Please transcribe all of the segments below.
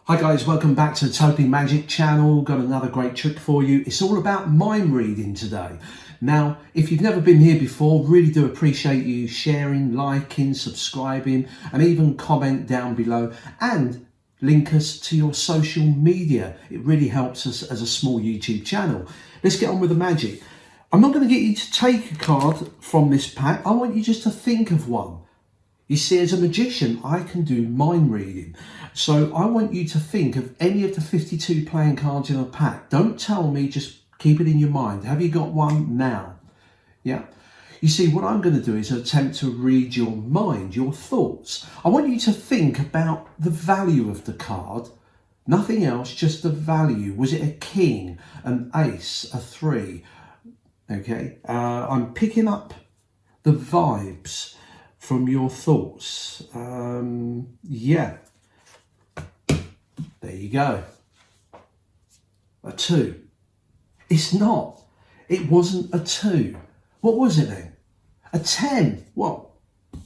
Hi guys, welcome back to the Totally Magic channel. Got another great trick for you. It's all about mind reading today. Now, if you've never been here before, really do appreciate you sharing, liking, subscribing, and even comment down below and link us to your social media. It really helps us as a small YouTube channel. Let's get on with the magic. I'm not going to get you to take a card from this pack. I want you just to think of one. You see, as a magician, I can do mind reading. So I want you to think of any of the 52 playing cards in a pack. Don't tell me, just keep it in your mind. Have you got one now? Yeah. You see, what I'm going to do is attempt to read your mind, your thoughts. I want you to think about the value of the card. Nothing else, just the value. Was it a king, an ace, a three? Okay. I'm picking up the vibes from your thoughts. Yeah, there you go. A two. It's not. It wasn't a two. What was it then? A 10. What?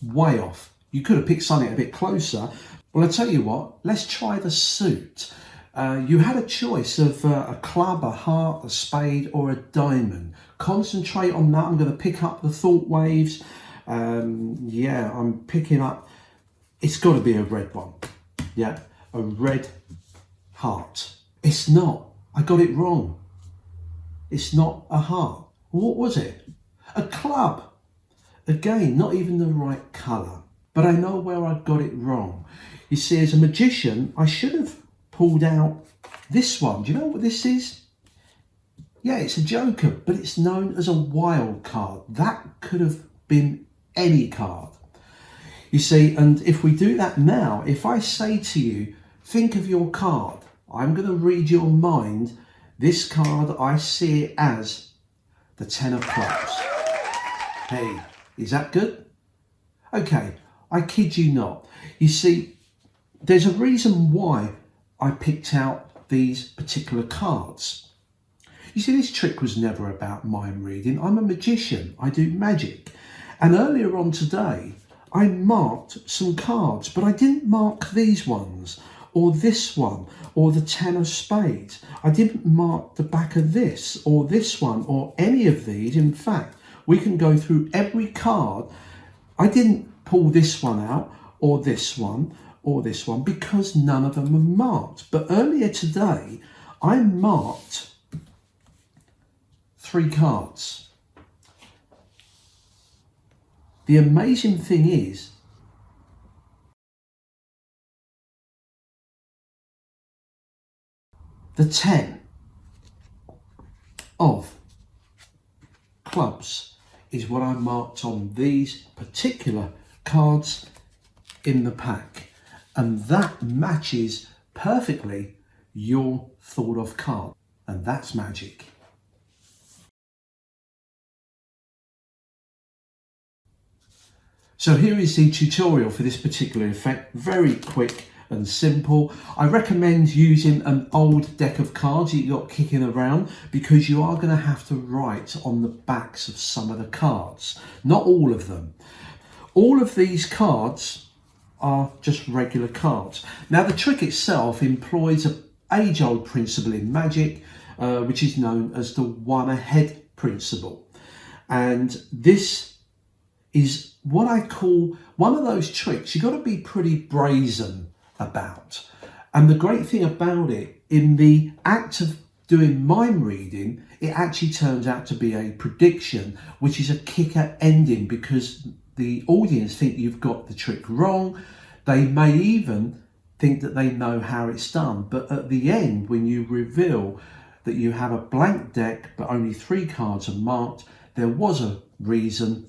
Way off. You could have picked something a bit closer. Well, I'll tell you what, let's try the suit. You had a choice of a club, a heart, a spade, or a diamond. Concentrate on that. I'm going to pick up the thought waves. Yeah, I'm picking up, it's got to be a red one. Yeah, a red heart. It's not. I got it wrong. It's not a heart. What was it? A club. Again, not even the right colour. But I know where I got it wrong. You see, as a magician, I should have pulled out this one. Do you know what this is? Yeah, it's a joker, but it's known as a wild card. That could have been any card. You see, and if we do that now, if I say to you, think of your card, I'm going to read your mind. This card, I see it as the 10 of clubs. Hey, is that good? Okay, I kid you not. You see, there's a reason why I picked out these particular cards. You see, this trick was never about mind reading. I'm a magician. I do magic. And earlier on today, I marked some cards, but I didn't mark these ones, or this one, or the 10 of spades. I didn't mark the back of this, or this one, or any of these. In fact, we can go through every card. I didn't pull this one out, or this one, or this one, because none of them are marked. But earlier today, I marked 3 cards. The amazing thing is, the 10 of clubs is what I marked on these particular cards in the pack. And that matches perfectly your thought of card. And that's magic. So here is the tutorial for this particular effect. Very quick and simple. I recommend using an old deck of cards that you got kicking around, because you are going to have to write on the backs of some of the cards. Not all of them. All of these cards are just regular cards. Now, the trick itself employs an age-old principle in magic, which is known as the one ahead principle. And this is what I call one of those tricks you've got to be pretty brazen about. And the great thing about it, in the act of doing mind reading, it actually turns out to be a prediction, which is a kicker ending, because the audience think you've got the trick wrong. They may even think that they know how it's done. But at the end, when you reveal that you have a blank deck, but only 3 cards are marked, there was a reason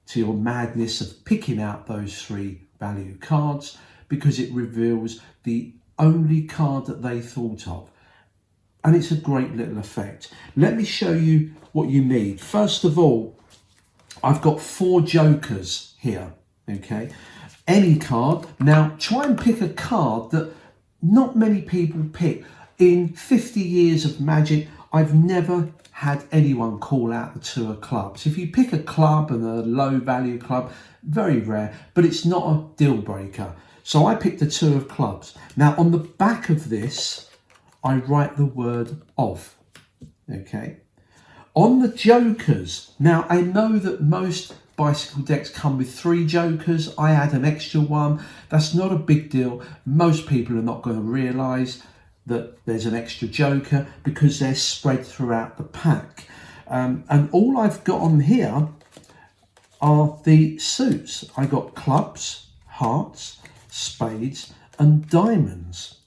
to your madness of picking out those 3 value cards, because it reveals the only card that they thought of. And it's a great little effect. Let me show you what you need. First of all, I've got 4 jokers here, okay? Any card. Now, try and pick a card that not many people pick. In 50 years of magic, I've never had anyone call out the 2 of clubs. If you pick a club and a low value club, very rare, but it's not a deal breaker. So I picked the 2 of clubs. Now on the back of this, I write the word of, okay? On the jokers, now I know that most bicycle decks come with 3 jokers. I add an extra one. That's not a big deal. Most people are not going to realise that there's an extra joker because they're spread throughout the pack. And all I've got on here are the suits. I got clubs, hearts, spades and diamonds.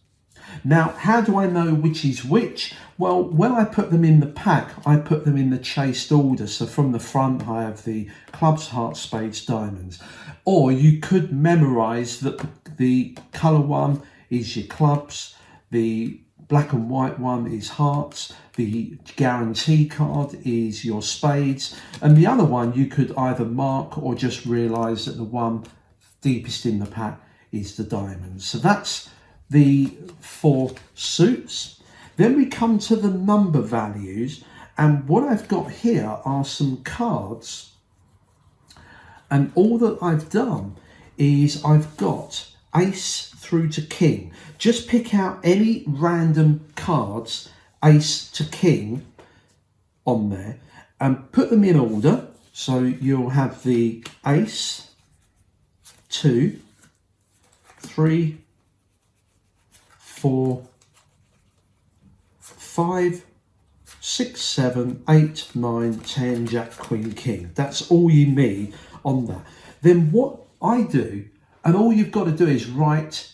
Now, how do I know which is which? Well, when I put them in the pack, I put them in the chased order. So from the front, I have the clubs, hearts, spades, diamonds. Or you could memorise that the colour one is your clubs, the black and white one is hearts, the guarantee card is your spades, and the other one you could either mark or just realise that the one deepest in the pack is the diamonds. So that's the 4 suits. Then we come to the number values, and what I've got here are some cards, and all that I've done is I've got ace through to king. Just pick out any random cards, ace to king, on there and put them in order. So you'll have the ace, 2, 3, 4, 5, 6, 7, 8, 9, 10, jack, queen, king. That's all you need on that. Then what I do, and all you've got to do is write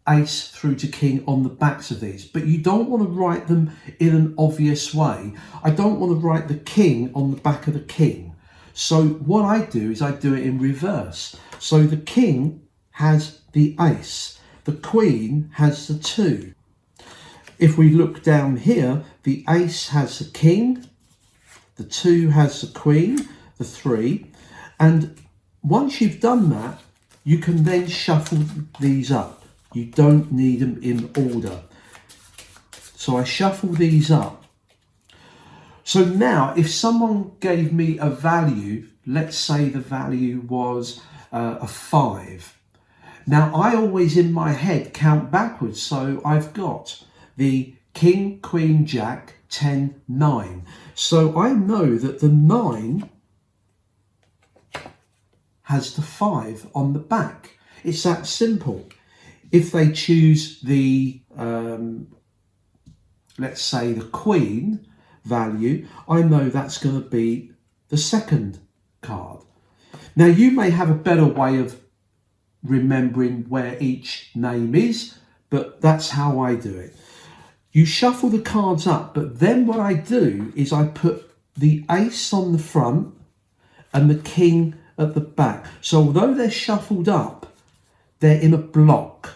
ace through to king on the backs of these, but you don't want to write them in an obvious way. I don't want to write the king on the back of the king. So what I do is I do it in reverse. So the king has the ace, the queen has the 2. If we look down here, the ace has the king, the 2 has the queen, the 3, and once you've done that, you can then shuffle these up. You don't need them in order. So I shuffle these up. So now if someone gave me a value, let's say the value was a 5. Now I always in my head count backwards. So I've got the king, queen, jack, 10, 9. So I know that the 9 has the 5 on the back. It's that simple. If they choose the, let's say the queen value, I know that's going to be the second card. Now you may have a better way of remembering where each name is, but that's how I do it. You shuffle the cards up, but then what I do is I put the ace on the front and the king at the back. So although they're shuffled up, they're in a block.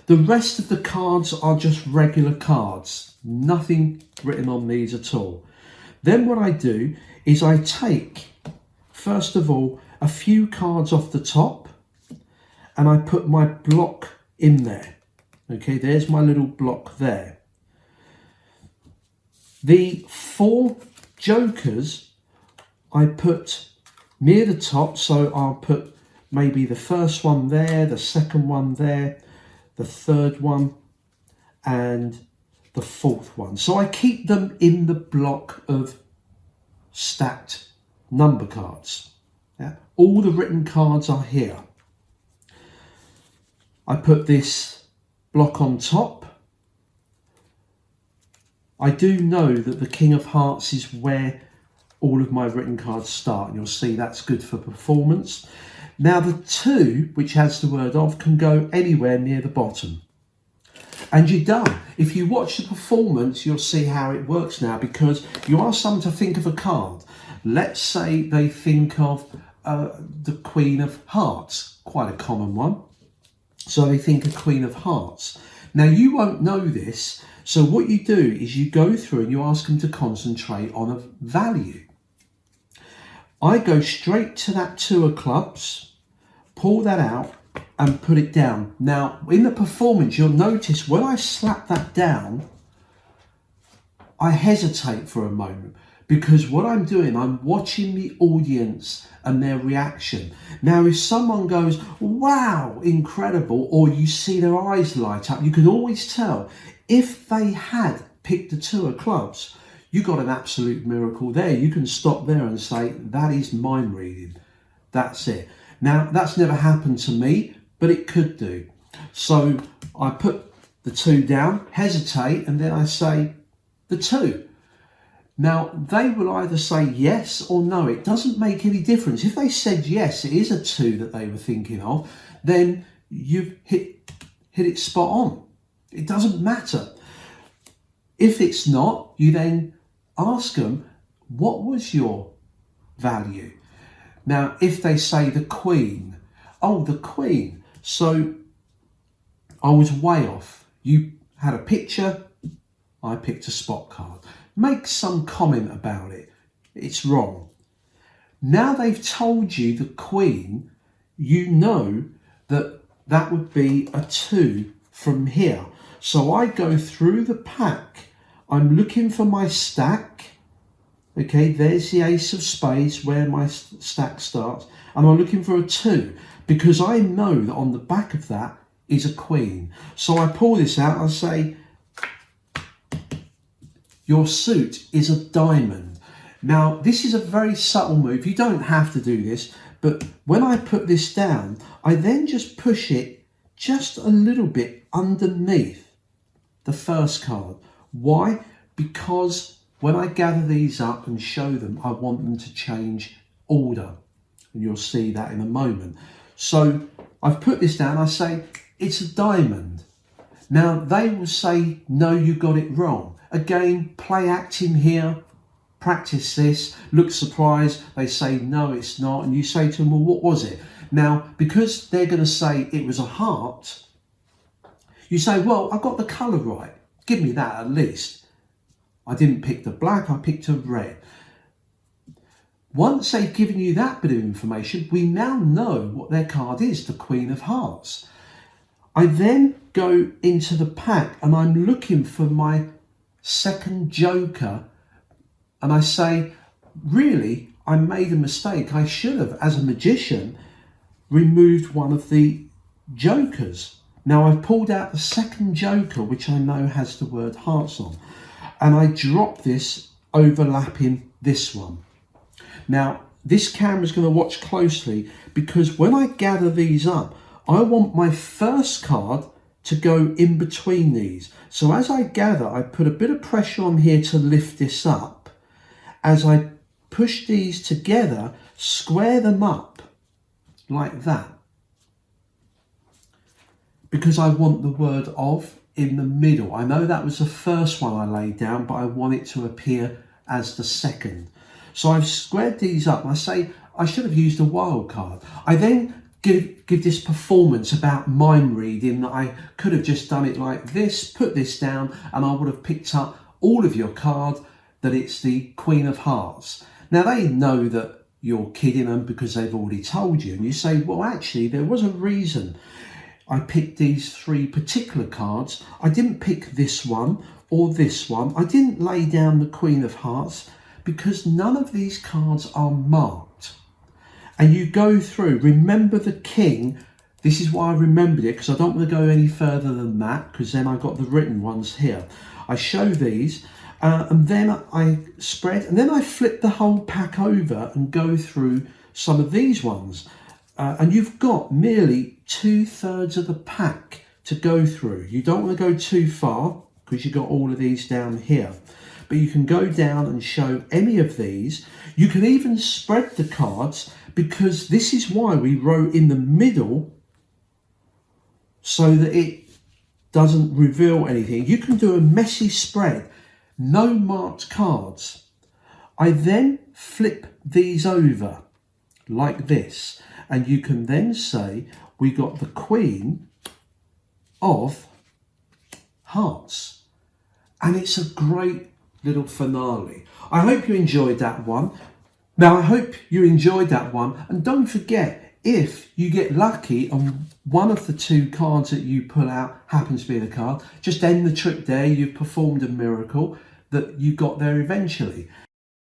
The rest of the cards are just regular cards, nothing written on these at all. Then what I do is I take, first of all, a few cards off the top and I put my block in there. Okay, there's my little block there. The 4 jokers I put near the top, so I'll put maybe the first one there, the second one there, the third one and the 4th one. So I keep them in the block of stacked number cards. Yeah? All the written cards are here. I put this block on top. I do know that the King of Hearts is where all of my written cards start, and you'll see that's good for performance. Now the 2, which has the word of, can go anywhere near the bottom. And you're done. If you watch the performance, you'll see how it works now, because you ask someone to think of a card. Let's say they think of the Queen of Hearts, quite a common one. So they think of Queen of Hearts. Now you won't know this, so what you do is you go through and you ask them to concentrate on a value. I go straight to that 2 of clubs, pull that out and put it down. Now in the performance, you'll notice when I slap that down, I hesitate for a moment, because what I'm doing, I'm watching the audience and their reaction. Now, if someone goes, wow, incredible, or you see their eyes light up, you can always tell if they had picked the 2 of clubs, you got an absolute miracle there. You can stop there and say, that is mind reading. That's it. Now, that's never happened to me, but it could do. So I put the 2 down, hesitate, and then I say the 2. Now, they will either say yes or no. It doesn't make any difference. If they said yes, it is a 2 that they were thinking of, then you've hit it spot on. It doesn't matter. If it's not, you then ask them, what was your value? Now, if they say the Queen, oh, the Queen. So I was way off. You had a picture, I picked a spot card. Make some comment about it. It's wrong. Now they've told you the Queen, you know that that would be a 2 from here. So I go through the pack. I'm looking for my stack. Okay, there's the Ace of Spades where my stack starts. And I'm looking for a 2 because I know that on the back of that is a Queen. So I pull this out and say, your suit is a diamond. Now, this is a very subtle move. You don't have to do this, but when I put this down, I then just push it just a little bit underneath the first card. Why? Because when I gather these up and show them, I want them to change order. And you'll see that in a moment. So I've put this down, I say, it's a diamond. Now, they will say, no, you got it wrong. Again, play acting here, practice this, look surprised, they say, no, it's not, and you say to them, well, what was it? Now, because they're going to say it was a heart, you say, well, I got the colour right, give me that at least. I didn't pick the black, I picked a red. Once they've given you that bit of information, we now know what their card is, the Queen of Hearts. I then go into the pack and I'm looking for my second joker, and I say, really, I made a mistake. I should have, as a magician, removed one of the jokers. Now I've pulled out the second joker, which I know has the word hearts on, and I drop this overlapping this one. Now this camera's going to watch closely, because when I gather these up, I want my first card to go in between these. So as I gather, I put a bit of pressure on here to lift this up. As I push these together, square them up like that, because I want the word of in the middle. I know that was the first one I laid down, but I want it to appear as the second. So I've squared these up. I say I should have used a wild card. I then give this performance about mind reading, that I could have just done it like this, put this down, and I would have picked up all of your card, that it's the Queen of Hearts. Now they know that you're kidding them because they've already told you, and you say, well, actually there was a reason I picked these 3 particular cards. I didn't pick this one or this one. I didn't lay down the Queen of Hearts because none of these cards are marked. And you go through, remember the king. This is why I remembered it, because I don't want to go any further than that, because then I got the written ones here. I show these, and then I spread, and then I flip the whole pack over and go through some of these ones. And you've got nearly 2/3 of the pack to go through. You don't want to go too far, because you've got all of these down here. But you can go down and show any of these. You can even spread the cards, because this is why we wrote in the middle, so that it doesn't reveal anything. You can do a messy spread, no marked cards. I then flip these over like this, and you can then say we got the Queen of Hearts. And it's a great little finale. I hope you enjoyed that one. Now, I hope you enjoyed that one. And don't forget, if you get lucky and one of the 2 cards that you pull out happens to be the card, just end the trick there. You've performed a miracle. that you got there eventually.